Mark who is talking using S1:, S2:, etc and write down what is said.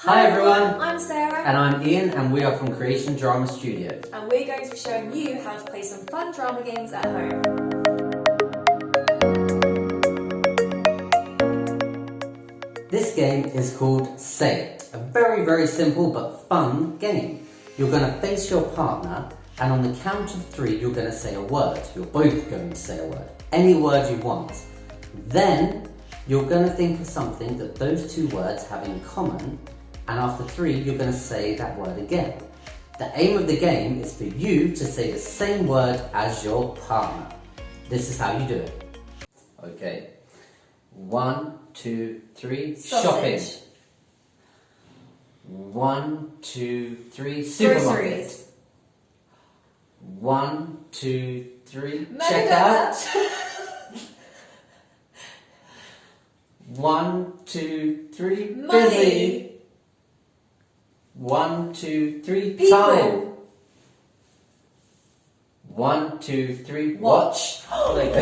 S1: Hi everyone,
S2: I'm Sarah,
S1: and I'm Ian, and we are from Creation Drama Studio.
S2: and we're going to be showing you how to play some fun drama games at home.
S1: This game is called Say It, a very simple but fun game. You're going to face your partner, and on the count of 3 you're going to say a word. You're both going to say a word, any word you want. Then you're going to think of something that those 2 words have in common, and after 3 you're going to say that word again. The aim of the game is for you to say the same word as your partner. This is how you do it. Okay. 1, 2, 3. Shopping.
S2: Sausage.
S1: 1, 2, 3. Supermarket.
S2: Groceries.
S1: 1, 2, 3.
S2: Mega.
S1: Check out. 1, 2, 3.
S2: Money.
S1: Busy. 1, 2, 3.
S2: People.
S1: Time. 1, 2, 3. Watch.
S2: Watch.
S1: Like